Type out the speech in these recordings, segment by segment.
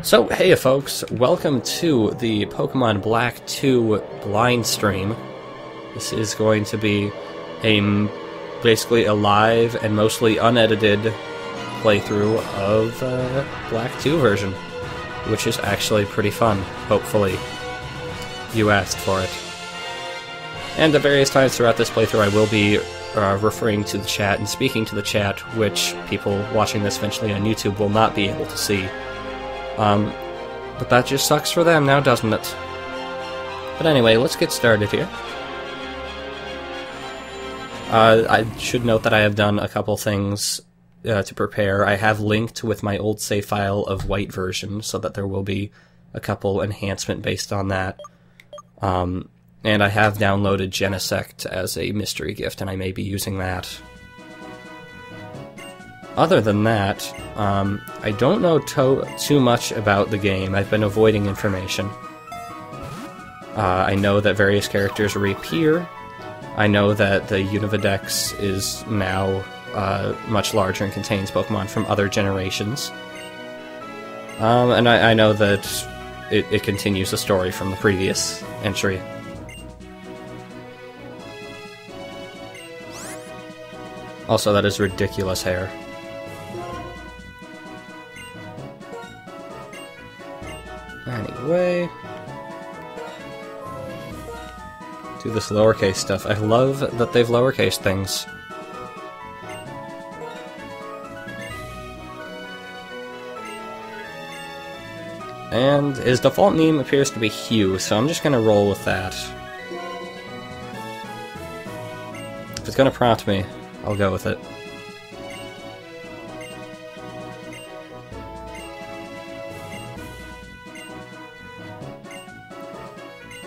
So, hey folks, welcome to the Pokémon Black 2 Blindstream. This is going to be basically a live and mostly unedited playthrough of Black 2 version, which is actually pretty fun, hopefully. You asked for it. And at various times throughout this playthrough I will be referring to the chat and speaking to the chat, which people watching this eventually on YouTube will not be able to see. But that just sucks for them now, doesn't it? But anyway, let's get started here. I should note that I have done a couple things to prepare. I have linked with my old save file of white version, so that there will be a couple enhancement based on that. And I have downloaded Genesect as a mystery gift, and I may be using that. Other than that, I don't know too much about the game. I've been avoiding information. I know that various characters reappear. I know that the Univadex is now much larger and contains Pokemon from other generations. And I know that it continues the story from the previous entry. Also, that is ridiculous hair. Anyway, do this lowercase stuff. I love that they've lowercase things. And his default name appears to be Hugh, so I'm just gonna roll with that. If it's gonna prompt me, I'll go with it.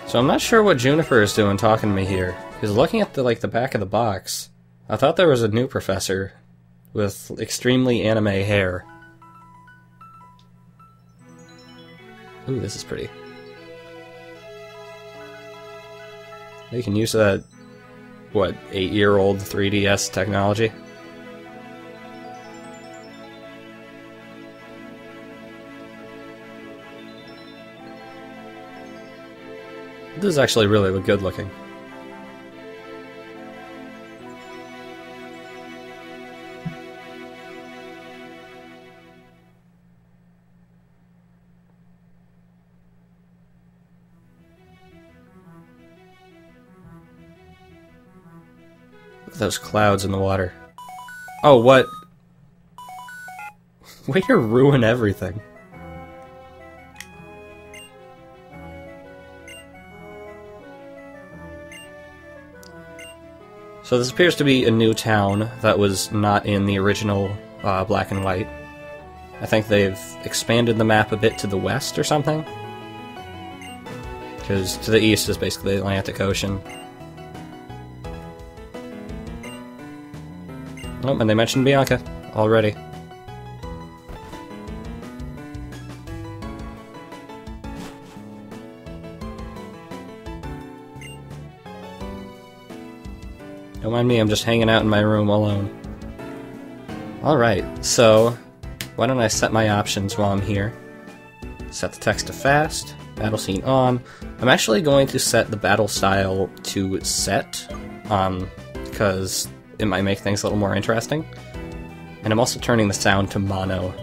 So I'm not sure what Juniper is doing talking to me here, because looking at the back of the box, I thought there was a new professor with extremely anime hair. Ooh, this is pretty. You can use that, what, 8-year-old 3DS technology? This is actually really good looking. Look at those clouds in the water. Oh, what? Way to ruin everything. So this appears to be a new town that was not in the original Black and White. I think they've expanded the map a bit to the west or something. Because to the east is basically the Atlantic Ocean. Oh, and they mentioned Bianca already. Don't mind me, I'm just hanging out in my room alone. Alright, so why don't I set my options while I'm here. Set the text to fast, battle scene on. I'm actually going to set the battle style to set, because it might make things a little more interesting. And I'm also turning the sound to mono,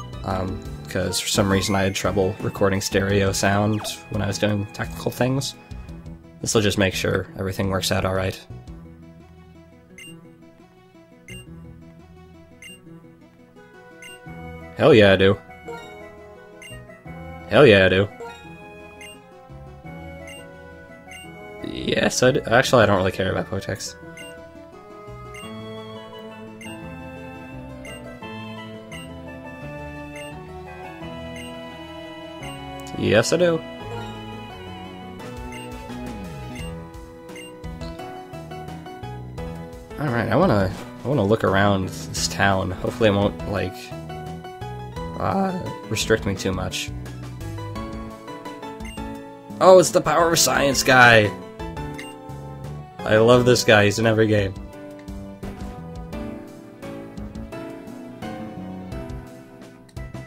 because for some reason I had trouble recording stereo sound when I was doing technical things. This will just make sure everything works out alright. Hell yeah, I do. Hell yeah, I do. Yes, I do. Actually, I don't really care about Potex. Yes, I do. Alright, I wanna look around this town. Hopefully it won't, like, restrict me too much. Oh, it's the Power of Science guy! I love this guy, he's in every game.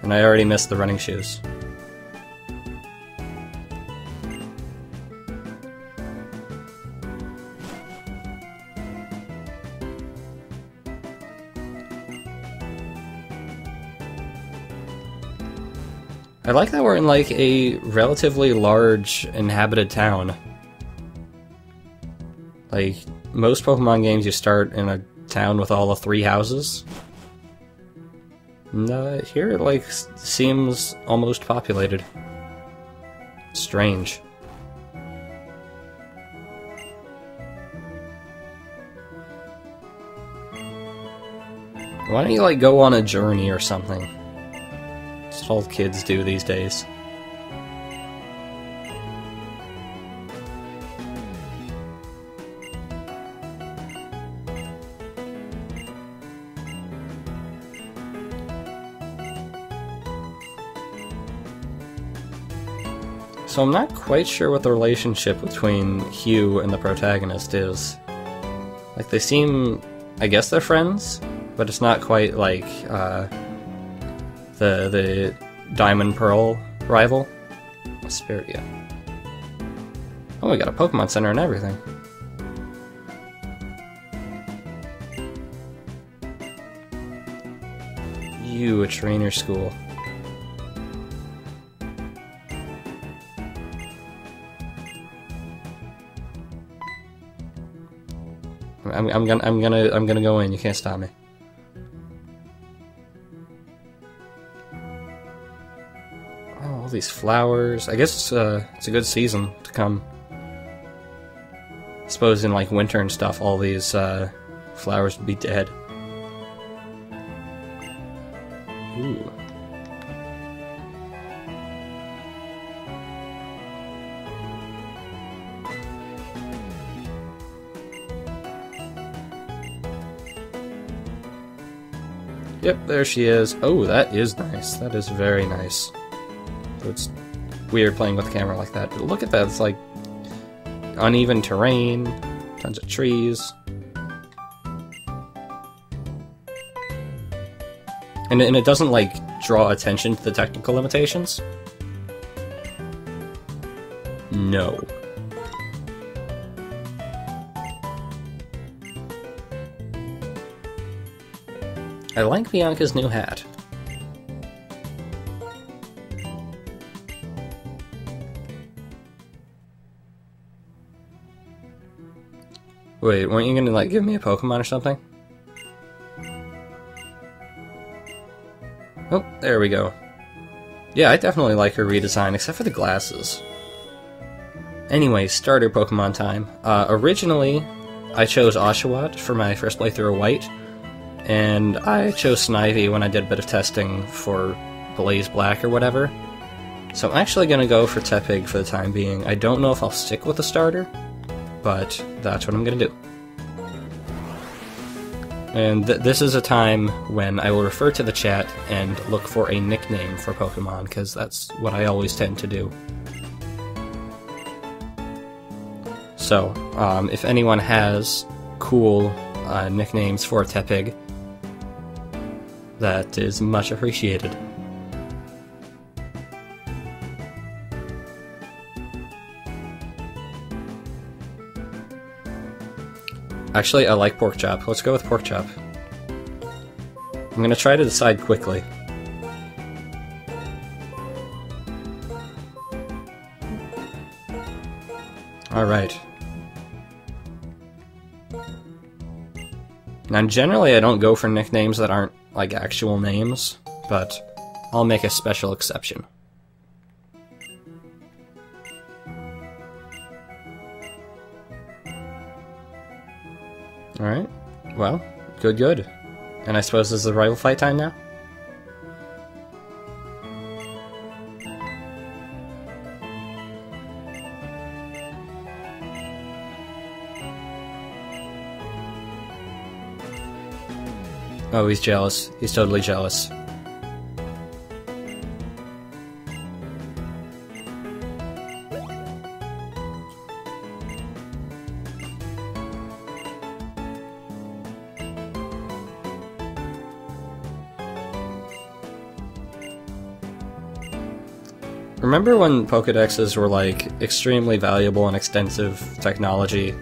And I already missed the running shoes. I like that we're in, like, a relatively large inhabited town. Like, most Pokemon games you start in a town with all the 3 houses. And, here it, like, seems almost populated. Strange. Why don't you, like, go on a journey or something? That's all kids do these days. So I'm not quite sure what the relationship between Hugh and the protagonist is. Like, they seem... I guess they're friends, but it's not quite like, the Diamond Pearl rival. Aspertia. Oh, we got a Pokemon Center and everything. You, a trainer school. I'm gonna go in. You can't stop me. Oh, all these flowers. I guess it's a good season to come. I suppose in like winter and stuff, all these flowers would be dead. Ooh. Yep, there she is. Oh, that is nice. That is very nice. So it's weird playing with the camera like that. But look at that. It's like uneven terrain, tons of trees. And it doesn't, like, draw attention to the technical limitations? No. I like Bianca's new hat. Wait, weren't you gonna, like, give me a Pokemon or something? Oh, there we go. Yeah, I definitely like her redesign, except for the glasses. Anyway, starter Pokemon time. Originally, I chose Oshawott for my first playthrough of White, and I chose Snivy when I did a bit of testing for Blaze Black or whatever. So I'm actually going to go for Tepig for the time being. I don't know if I'll stick with the starter, but that's what I'm going to do. And this is a time when I will refer to the chat and look for a nickname for Pokemon, because that's what I always tend to do. So, if anyone has cool nicknames for Tepig, that is much appreciated. Actually, I like Pork Chop. Let's go with Pork Chop. I'm gonna try to decide quickly. Alright. Now, generally I don't go for nicknames that aren't, like, actual names, but I'll make a special exception. Alright, well, good. And I suppose this is the rival fight time now? Oh, he's jealous. He's totally jealous. Remember when Pokédexes were, like, extremely valuable and extensive technology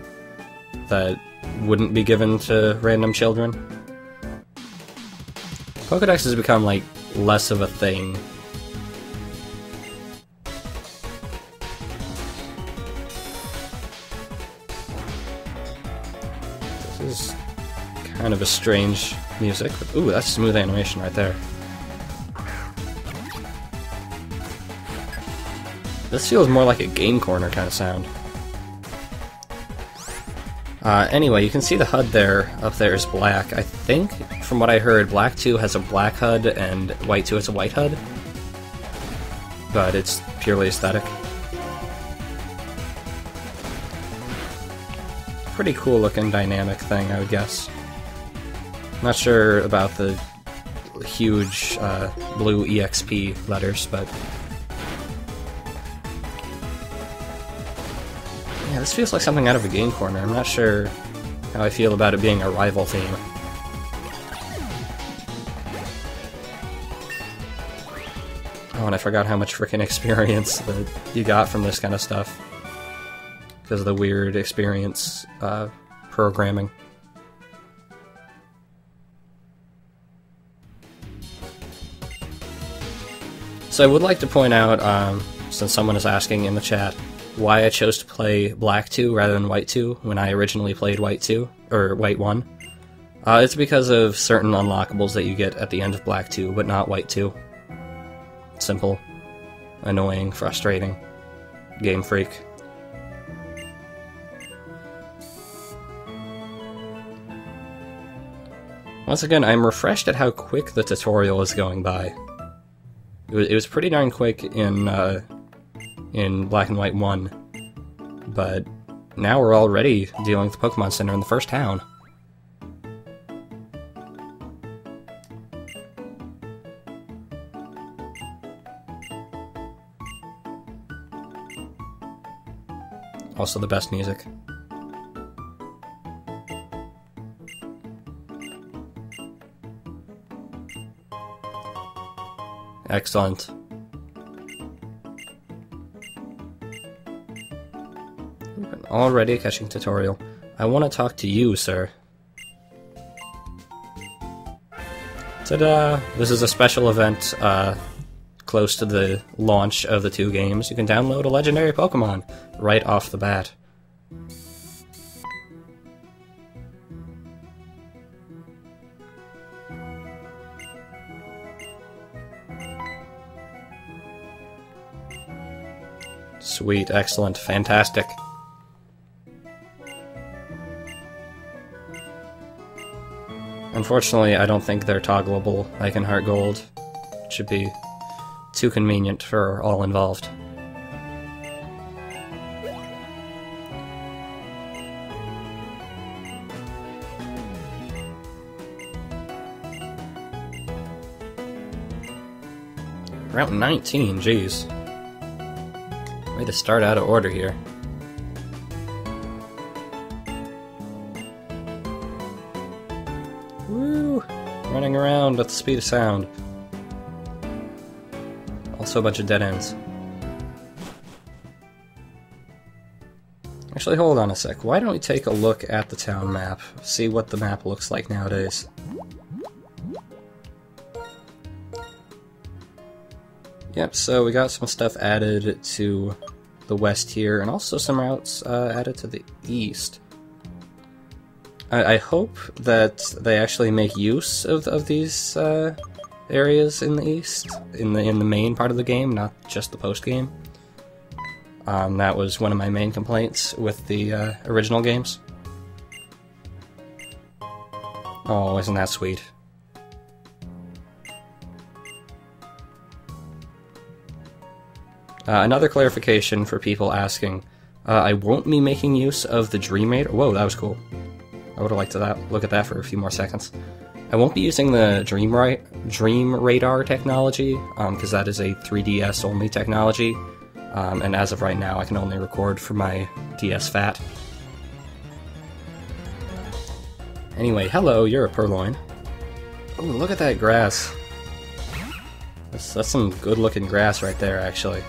that wouldn't be given to random children? Pokédex has become, like, less of a thing. is kind of a strange music. Ooh, that's smooth animation right there. This feels more like a Game Corner kind of sound. Anyway, you can see the HUD there, up there is black. I think, from what I heard, Black 2 has a black HUD and White 2 has a white HUD. But it's purely aesthetic. Pretty cool looking dynamic thing, I would guess. Not sure about the huge blue EXP letters, but... yeah, this feels like something out of a Game Corner. I'm not sure how I feel about it being a rival theme. Oh, and I forgot how much frickin' experience that you got from this kind of stuff. Because of the weird experience programming. So I would like to point out, since someone is asking in the chat, why I chose to play Black 2 rather than White 2 when I originally played White 2, or White 1. It's because of certain unlockables that you get at the end of Black 2, but not White 2. Simple. Annoying, frustrating. Game Freak. Once again, I'm refreshed at how quick the tutorial is going by. It was pretty darn quick in Black and White 1, but now we're already dealing with the Pokemon Center in the first town. Also the best music. Excellent. Already catching tutorial. I want to talk to you, sir. Ta-da! This is a special event close to the launch of the two games. You can download a legendary Pokemon right off the bat. Sweet, excellent, fantastic. Unfortunately, I don't think they're toggleable like in Heart Gold. It should be too convenient for all involved. Route 19, jeez. Way to start out of order here. Woo! Running around at the speed of sound. Also a bunch of dead ends. Actually, hold on a sec. Why don't we take a look at the town map? See what the map looks like nowadays. Yep, so we got some stuff added to the west here, and also some routes added to the east. I hope that they actually make use of these areas in the east, in the main part of the game, not just the post game. That was one of my main complaints with the original games. Oh, isn't that sweet? Another clarification for people asking, I won't be making use of the Dream Radar. Whoa, that was cool. I would have liked to look at that for a few more seconds. I won't be using the Dream Radar technology, because that is a 3DS only technology, and as of right now I can only record for my DS Fat. Anyway, hello, you're a Purloin. Oh, look at that grass. That's some good looking grass right there, actually.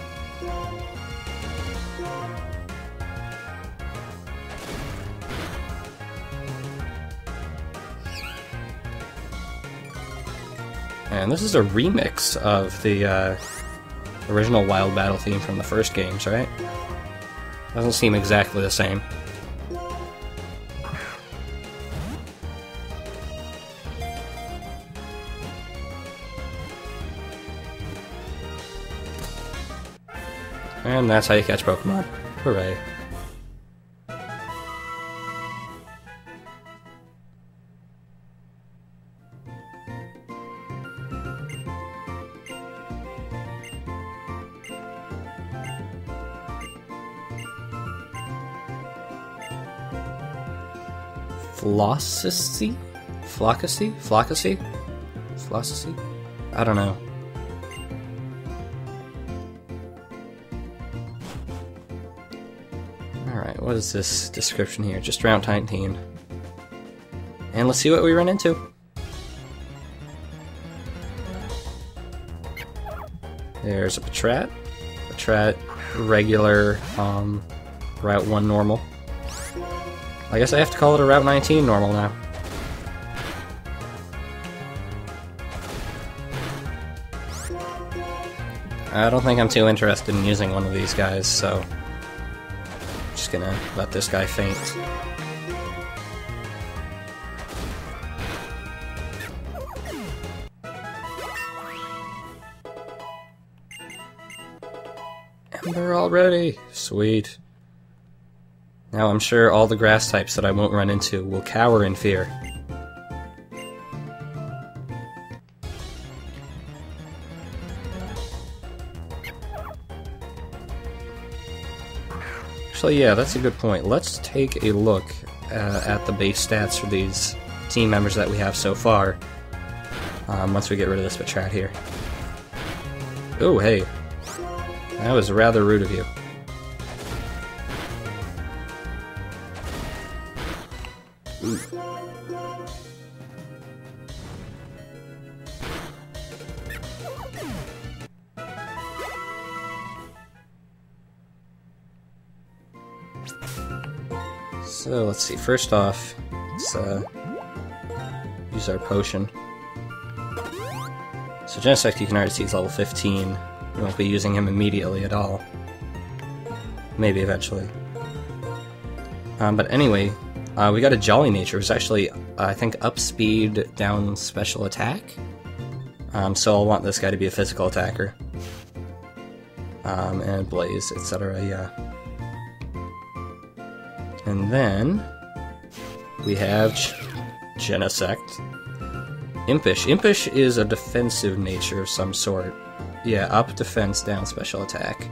And this is a remix of the original Wild Battle theme from the first games, right? Doesn't seem exactly the same. And that's how you catch Pokemon. Hooray. Flossacy? Flockacy? Flockacy? Flossacy? I don't know. Alright, what is this description here? Just round 19. And let's see what we run into. There's a Patrat. Patrat, regular, Route 1 normal. I guess I have to call it a Route 19 normal now. I don't think I'm too interested in using one of these guys, so I'm just gonna let this guy faint. Ember already! Sweet. Now I'm sure all the grass types that I won't run into will cower in fear. Actually, yeah, that's a good point. Let's take a look at the base stats for these team members that we have so far. Once we get rid of this Patrat here. Oh, hey. That was rather rude of you. Ooh. So let's see, first off, let's use our potion. So Genesect, you can already see he's level 15. We won't be using him immediately at all. Maybe eventually. But anyway, we got a Jolly Nature, which is actually, I think, up speed, down special attack. So I'll want this guy to be a physical attacker. And Blaze, etc., yeah. And then we have Genesect. Impish. Impish is a defensive nature of some sort. Yeah, up defense, down special attack.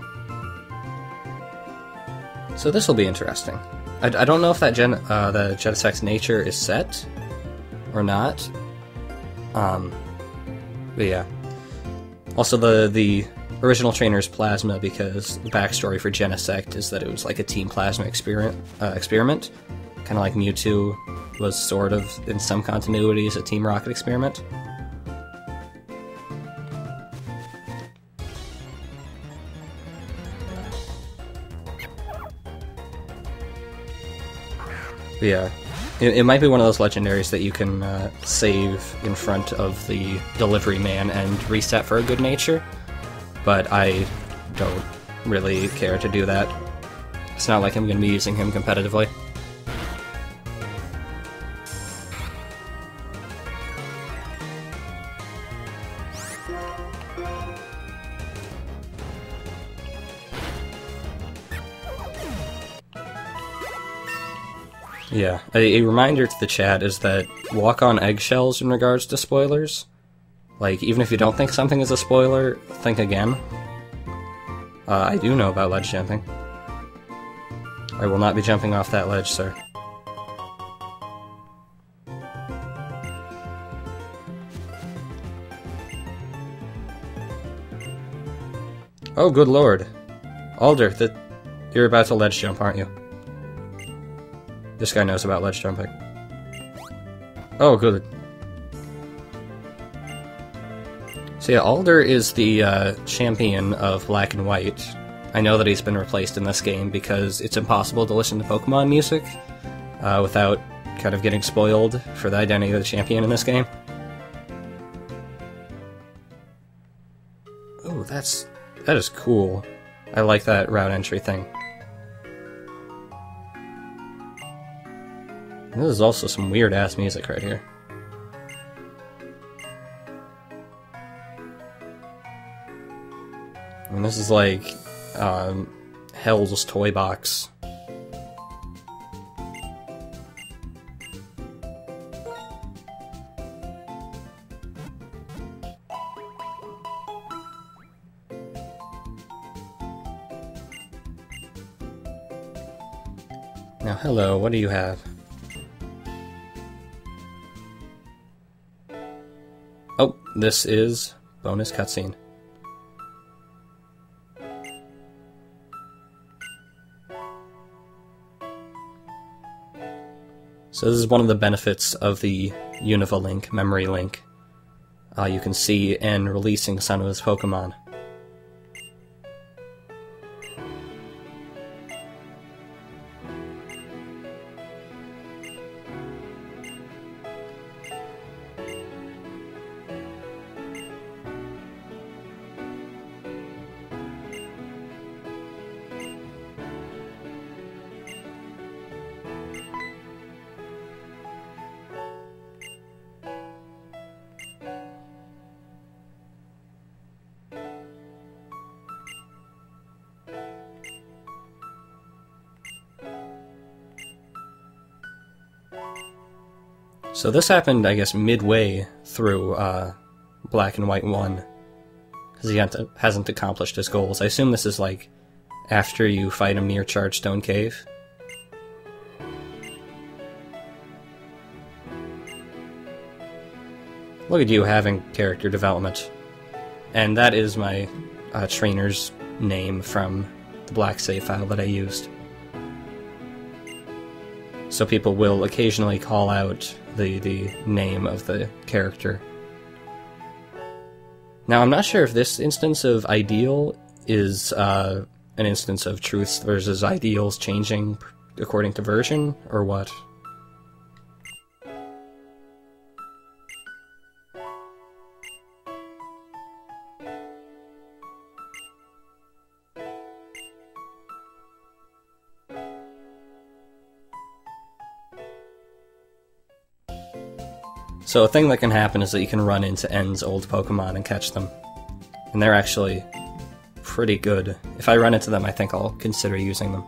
So this will be interesting. I don't know if that the Genesect's nature is set or not. But yeah. Also, the original trainer is Plasma because the backstory for Genesect is that it was like a Team Plasma experiment. Kind of like Mewtwo was sort of, in some continuities, a Team Rocket experiment. But yeah, it might be one of those legendaries that you can save in front of the delivery man and reset for a good nature, but I don't really care to do that. It's not like I'm going to be using him competitively. Yeah, a reminder to the chat is that walk on eggshells in regards to spoilers. Like, even if you don't think something is a spoiler, think again. I do know about ledge jumping. I will not be jumping off that ledge, sir. Oh, good lord. Alder, you're about to ledge jump, aren't you? This guy knows about ledge jumping. Oh, good. So yeah, Alder is the champion of Black and White. I know that he's been replaced in this game because it's impossible to listen to Pokemon music without kind of getting spoiled for the identity of the champion in this game. Oh, that is cool. I like that route entry thing. This is also some weird-ass music right here. I mean, this is like Hell's Toy Box. Now, hello, what do you have? Oh, this is bonus cutscene. So this is one of the benefits of the Univa link, memory link. You can see N releasing some of his Pokemon. So this happened, I guess, midway through Black and White 1, because he hasn't accomplished his goals. I assume this is, like, after you fight him near Chargestone Cave. Look at you having character development. And that is my trainer's name from the Black save file that I used. So people will occasionally call out the name of the character. Now, I'm not sure if this instance of Ideal is an instance of Truths versus Ideals changing according to version, or what. So a thing that can happen is that you can run into N's old Pokemon and catch them. And they're actually pretty good. If I run into them, I think I'll consider using them.